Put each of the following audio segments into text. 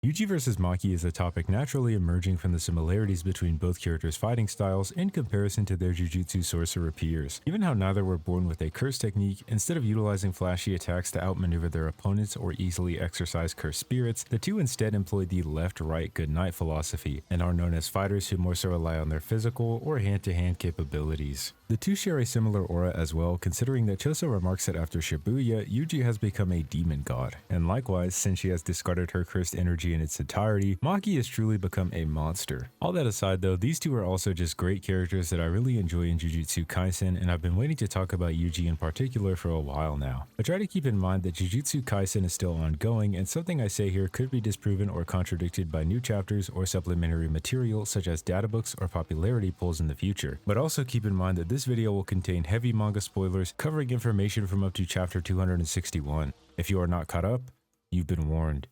Yuji vs Maki is a topic naturally emerging from the similarities between both characters' fighting styles in comparison to their Jujutsu Sorcerer peers. Given how neither were born with a curse technique, instead of utilizing flashy attacks to outmaneuver their opponents or easily exorcise cursed spirits, the two instead employed the left-right goodnight philosophy, and are known as fighters who more so rely on their physical or hand-to-hand capabilities. The two share a similar aura as well, considering that Choso remarks that after Shibuya, Yuji has become a demon god, and likewise, since she has discarded her cursed energy in its entirety, Maki has truly become a monster. All that aside though, these two are also just great characters that I really enjoy in Jujutsu Kaisen, and I've been waiting to talk about Yuji in particular for a while now. I try to keep in mind that Jujutsu Kaisen is still ongoing, and something I say here could be disproven or contradicted by new chapters or supplementary material such as databooks or popularity polls in the future. But also keep in mind that this video will contain heavy manga spoilers covering information from up to chapter 261. If you are not caught up, you've been warned.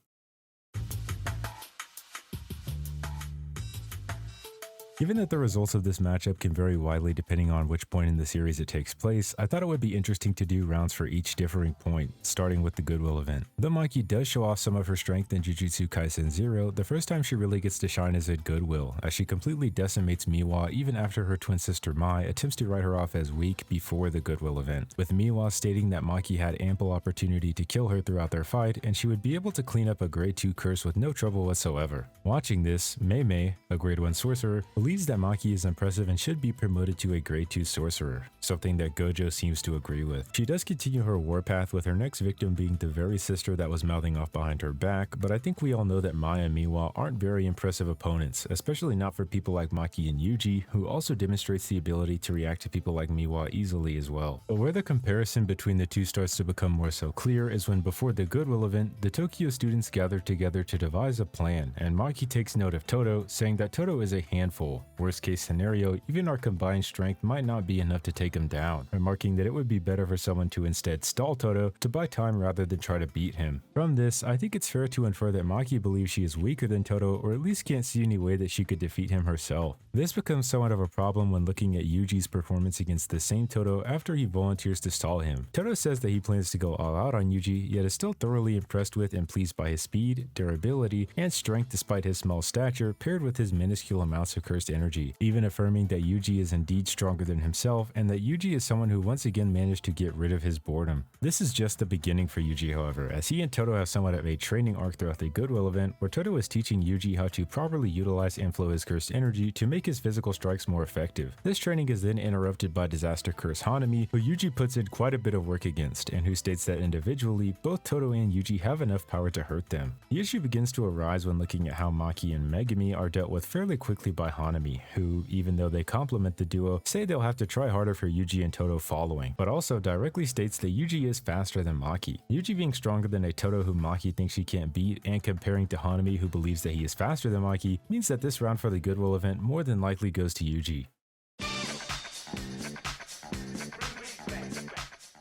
Given that the results of this matchup can vary widely depending on which point in the series it takes place, I thought it would be interesting to do rounds for each differing point, starting with the Goodwill Event. Though Maki does show off some of her strength in Jujutsu Kaisen 0, the first time she really gets to shine is at Goodwill, as she completely decimates Miwa even after her twin sister Mai attempts to write her off as weak before the Goodwill Event, with Miwa stating that Maki had ample opportunity to kill her throughout their fight and she would be able to clean up a grade 2 curse with no trouble whatsoever. Watching this, Mei, a grade 1 sorcerer, believes that Maki is impressive and should be promoted to a grade 2 sorcerer, something that Gojo seems to agree with. She does continue her warpath, with her next victim being the very sister that was mouthing off behind her back, but I think we all know that Mai and Miwa aren't very impressive opponents, especially not for people like Maki and Yuji, who also demonstrates the ability to react to people like Miwa easily as well. But where the comparison between the two starts to become more so clear is when, before the Goodwill Event, the Tokyo students gather together to devise a plan, and Maki takes note of Todo, saying that Todo is a handful. Worst case scenario, even our combined strength might not be enough to take him down, remarking that it would be better for someone to instead stall Todo to buy time rather than try to beat him. From this, I think it's fair to infer that Maki believes she is weaker than Todo, or at least can't see any way that she could defeat him herself. This becomes somewhat of a problem when looking at Yuji's performance against the same Todo after he volunteers to stall him. Todo says that he plans to go all out on Yuji, yet is still thoroughly impressed with and pleased by his speed, durability, and strength despite his small stature paired with his minuscule amounts of cursed energy, even affirming that Yuji is indeed stronger than himself and that Yuji is someone who once again managed to get rid of his boredom. This is just the beginning for Yuji, however, as he and Todo have somewhat of a training arc throughout the Goodwill Event, where Todo is teaching Yuji how to properly utilize and flow his cursed energy to make his physical strikes more effective. This training is then interrupted by Disaster Curse Hanami, who Yuji puts in quite a bit of work against, and who states that individually, both Todo and Yuji have enough power to hurt them. The issue begins to arise when looking at how Maki and Megumi are dealt with fairly quickly by Hanami, who, even though they complement the duo, say they'll have to try harder for Yuji and Todo following, but also directly states that Yuji is faster than Maki. Yuji being stronger than a Todo who Maki thinks she can't beat, and comparing to Hanami who believes that he is faster than Maki, means that this round for the Goodwill Event more than likely goes to Yuji.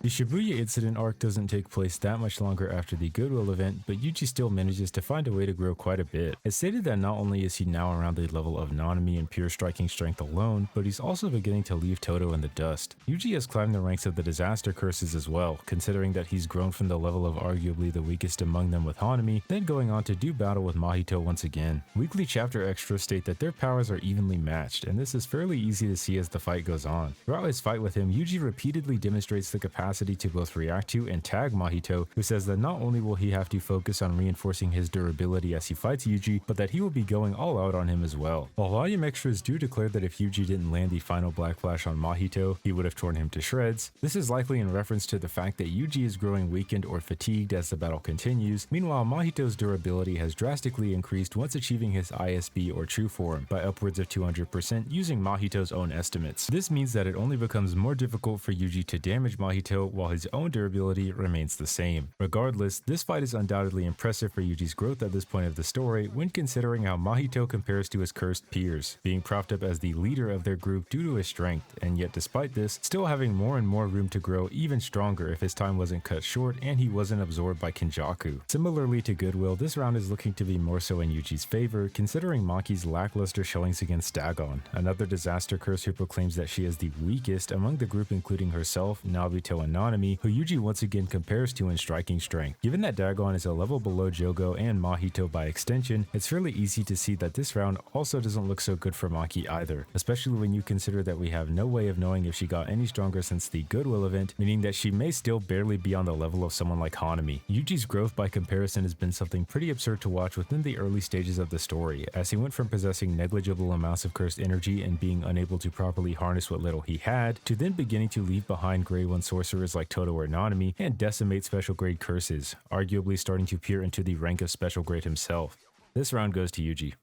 The Shibuya incident arc doesn't take place that much longer after the Goodwill Event, but Yuji still manages to find a way to grow quite a bit. It's stated that not only is he now around the level of Nanami and pure striking strength alone, but he's also beginning to leave Todo in the dust. Yuji has climbed the ranks of the disaster curses as well, considering that he's grown from the level of arguably the weakest among them with Hanami, then going on to do battle with Mahito once again. Weekly chapter extras state that their powers are evenly matched, and this is fairly easy to see as the fight goes on. Throughout his fight with him, Yuji repeatedly demonstrates the capacity to both react to and tag Mahito, who says that not only will he have to focus on reinforcing his durability as he fights Yuji, but that he will be going all out on him as well. While volume extras do declare that if Yuji didn't land the final Black Flash on Mahito, he would have torn him to shreds, this is likely in reference to the fact that Yuji is growing weakened or fatigued as the battle continues. Meanwhile, Mahito's durability has drastically increased once achieving his ISB or true form by upwards of 200% using Mahito's own estimates. This means that it only becomes more difficult for Yuji to damage Mahito while his own durability remains the same. Regardless, this fight is undoubtedly impressive for Yuji's growth at this point of the story when considering how Mahito compares to his cursed peers, being propped up as the leader of their group due to his strength, and yet despite this, still having more and more room to grow even stronger if his time wasn't cut short and he wasn't absorbed by Kenjaku. Similarly to Goodwill, this round is looking to be more so in Yuji's favor, considering Maki's lackluster showings against Dagon, another disaster curse who proclaims that she is the weakest among the group including herself, Naruto, and Nanami, who Yuji once again compares to in striking strength. Given that Dagon is a level below Jogo and Mahito by extension, it's fairly easy to see that this round also doesn't look so good for Maki either, especially when you consider that we have no way of knowing if she got any stronger since the Goodwill event, meaning that she may still barely be on the level of someone like Hanami. Yuji's growth by comparison has been something pretty absurd to watch within the early stages of the story, as he went from possessing negligible amounts of cursed energy and being unable to properly harness what little he had, to then beginning to leave behind grade 1 sorcerers like Todo or Nanami and decimate special grade curses, arguably starting to peer into the rank of special grade himself. This round goes to Yuji.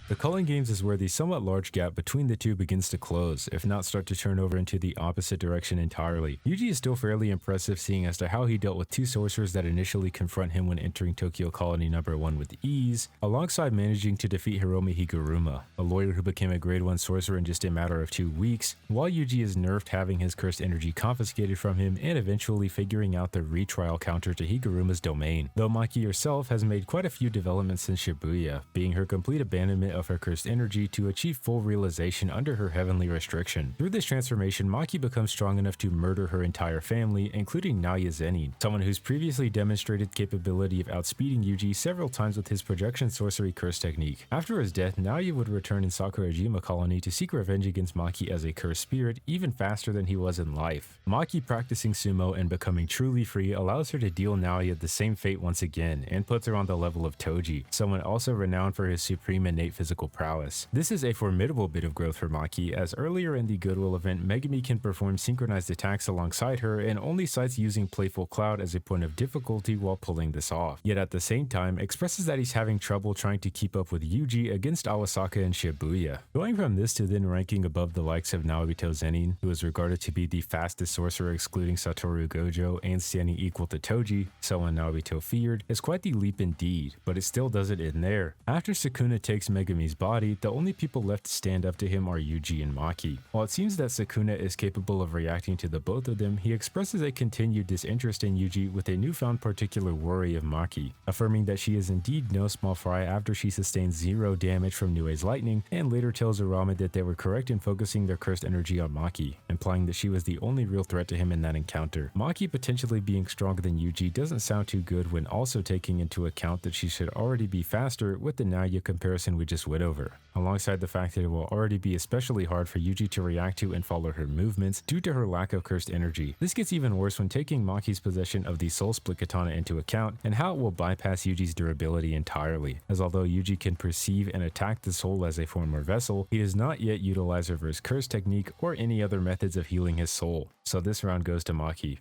The Culling Games is where the somewhat large gap between the two begins to close, if not start to turn over into the opposite direction entirely. Yuji is still fairly impressive seeing as to how he dealt with two sorcerers that initially confront him when entering Tokyo Colony number 1 with ease, alongside managing to defeat Hiromi Higuruma, a lawyer who became a grade 1 sorcerer in just a matter of 2 weeks, while Yuji is nerfed having his cursed energy confiscated from him and eventually figuring out the retrial counter to Higuruma's domain. Though Maki herself has made quite a few developments since Shibuya, being her complete abandonment of her cursed energy to achieve full realization under her heavenly restriction. Through this transformation, Maki becomes strong enough to murder her entire family, including Naoya Zenin, someone who's previously demonstrated capability of outspeeding Yuji several times with his projection sorcery curse technique. After his death, Naoya would return in Sakurajima Colony to seek revenge against Maki as a cursed spirit even faster than he was in life. Maki practicing sumo and becoming truly free allows her to deal Naoya the same fate once again, and puts her on the level of Toji, someone also renowned for his supreme innate physical prowess. This is a formidable bit of growth for Maki, as earlier in the Goodwill event, Megumi can perform synchronized attacks alongside her and only cites using Playful Cloud as a point of difficulty while pulling this off, yet at the same time expresses that he's having trouble trying to keep up with Yuji against Awasaka and Shibuya. Going from this to then ranking above the likes of Naobito Zenin, who is regarded to be the fastest sorcerer excluding Satoru Gojo and standing equal to Toji, someone Naobito feared, is quite the leap indeed, but it still doesn't end there. After Sukuna takes Megumi's body, the only people left to stand up to him are Yuji and Maki. While it seems that Sukuna is capable of reacting to the both of them, he expresses a continued disinterest in Yuji with a newfound particular worry of Maki, affirming that she is indeed no small fry after she sustains 0 damage from Nue's lightning, and later tells Urame that they were correct in focusing their cursed energy on Maki, implying that she was the only real threat to him in that encounter. Maki potentially being stronger than Yuji doesn't sound too good when also taking into account that she should already be faster with the Naoya comparison we just went over, alongside the fact that it will already be especially hard for Yuji to react to and follow her movements due to her lack of cursed energy. This gets even worse when taking Maki's possession of the Soul Split Katana into account and how it will bypass Yuji's durability entirely, as although Yuji can perceive and attack the soul as a form or vessel, he does not yet utilize reverse curse technique or any other methods of healing his soul, so this round goes to Maki.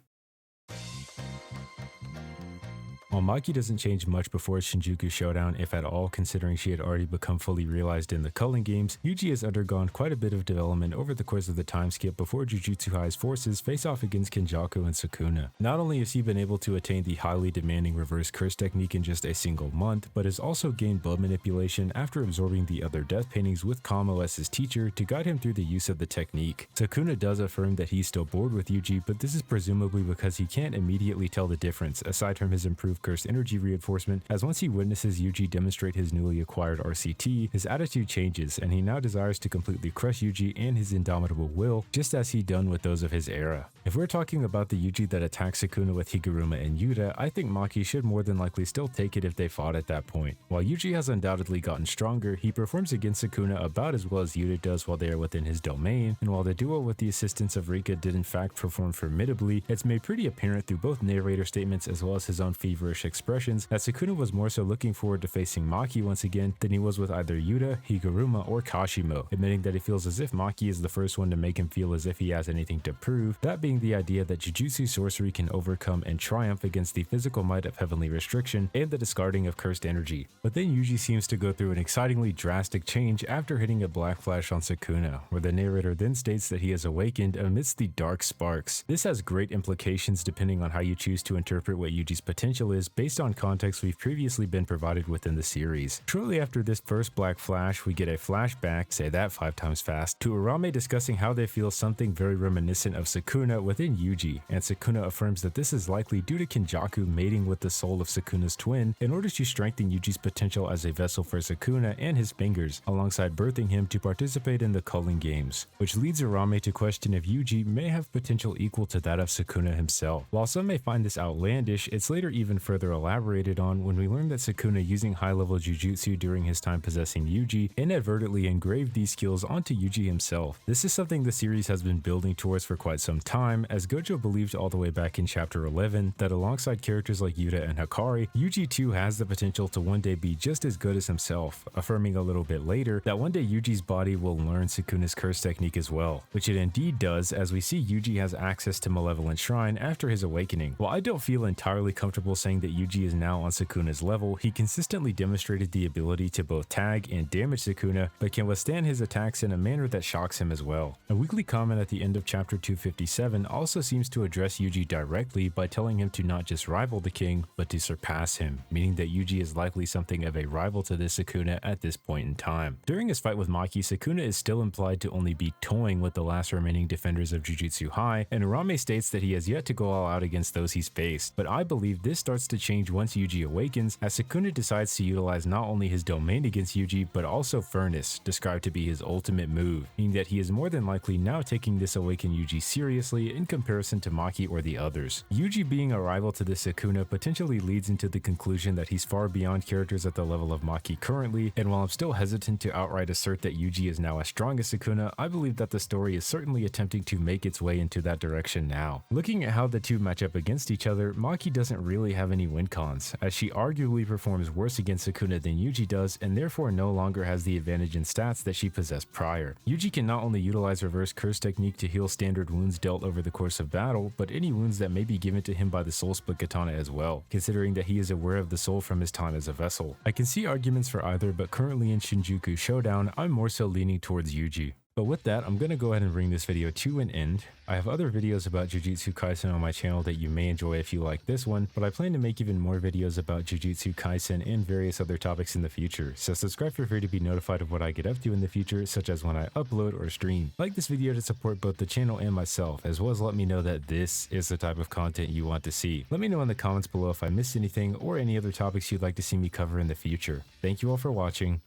While Maki doesn't change much before Shinjuku Showdown, if at all, considering she had already become fully realized in the Culling Games, Yuji has undergone quite a bit of development over the course of the time skip before Jujutsu High's forces face off against Kenjaku and Sukuna. Not only has he been able to attain the highly demanding reverse curse technique in just a single month, but has also gained blood manipulation after absorbing the other death paintings with Kamo as his teacher to guide him through the use of the technique. Sukuna does affirm that he's still bored with Yuji, but this is presumably because he can't immediately tell the difference, aside from his improved cursed energy reinforcement, as once he witnesses Yuji demonstrate his newly acquired RCT, his attitude changes and he now desires to completely crush Yuji and his indomitable will, just as he done with those of his era. If we're talking about the Yuji that attacks Sukuna with Higuruma and Yuta, I think Maki should more than likely still take it if they fought at that point. While Yuji has undoubtedly gotten stronger, he performs against Sukuna about as well as Yuta does while they are within his domain, and while the duo with the assistance of Rika did in fact perform formidably, it's made pretty apparent through both narrator statements as well as his own feverish expressions that Sukuna was more so looking forward to facing Maki once again than he was with either Yuta, Higuruma, or Kashimo, admitting that he feels as if Maki is the first one to make him feel as if he has anything to prove, that being the idea that Jujutsu Sorcery can overcome and triumph against the physical might of heavenly restriction and the discarding of cursed energy. But then Yuji seems to go through an excitingly drastic change after hitting a black flash on Sukuna, where the narrator then states that he has awakened amidst the dark sparks. This has great implications depending on how you choose to interpret what Yuji's potential is based on context we've previously been provided with in the series. Shortly after this first black flash, we get a flashback, say that 5 times fast, to Arame discussing how they feel something very reminiscent of Sukuna within Yuji, and Sukuna affirms that this is likely due to Kenjaku mating with the soul of Sukuna's twin in order to strengthen Yuji's potential as a vessel for Sukuna and his fingers, alongside birthing him to participate in the Culling Games, which leads Arame to question if Yuji may have potential equal to that of Sukuna himself. While some may find this outlandish, it's later even further elaborated on when we learn that Sukuna, using high-level jujutsu during his time possessing Yuji, inadvertently engraved these skills onto Yuji himself. This is something the series has been building towards for quite some time, as Gojo believed all the way back in chapter 11 that alongside characters like Yuta and Hikari, Yuji too has the potential to one day be just as good as himself, affirming a little bit later that one day Yuji's body will learn Sukuna's curse technique as well, which it indeed does, as we see Yuji has access to Malevolent Shrine after his awakening. While I don't feel entirely comfortable saying that Yuji is now on Sukuna's level, he consistently demonstrated the ability to both tag and damage Sukuna, but can withstand his attacks in a manner that shocks him as well. A weekly comment at the end of chapter 257 also seems to address Yuji directly by telling him to not just rival the king, but to surpass him, meaning that Yuji is likely something of a rival to this Sukuna at this point in time. During his fight with Maki, Sukuna is still implied to only be toying with the last remaining defenders of Jujutsu High, and Arame states that he has yet to go all out against those he's faced, but I believe this starts to change once Yuji awakens, as Sukuna decides to utilize not only his domain against Yuji, but also Furnace, described to be his ultimate move, meaning that he is more than likely now taking this awakened Yuji seriously in comparison to Maki or the others. Yuji being a rival to this Sukuna potentially leads into the conclusion that he's far beyond characters at the level of Maki currently, and while I'm still hesitant to outright assert that Yuji is now as strong as Sukuna, I believe that the story is certainly attempting to make its way into that direction now. Looking at how the two match up against each other, Maki doesn't really have any win cons, as she arguably performs worse against Sukuna than Yuji does, and therefore no longer has the advantage in stats that she possessed prior. Yuji can not only utilize reverse curse technique to heal standard wounds dealt over the course of battle, but any wounds that may be given to him by the soul split katana as well, considering that he is aware of the soul from his time as a vessel. I can see arguments for either, but currently in Shinjuku Showdown, I'm more so leaning towards Yuji. But with that, I'm going to go ahead and bring this video to an end. I have other videos about Jujutsu Kaisen on my channel that you may enjoy if you like this one, but I plan to make even more videos about Jujutsu Kaisen and various other topics in the future, so subscribe for free to be notified of what I get up to in the future, such as when I upload or stream. Like this video to support both the channel and myself, as well as let me know that this is the type of content you want to see. Let me know in the comments below if I missed anything or any other topics you'd like to see me cover in the future. Thank you all for watching,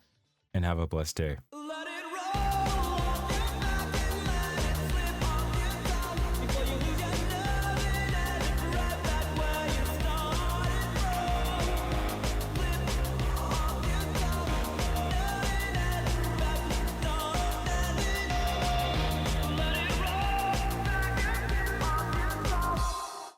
and have a blessed day.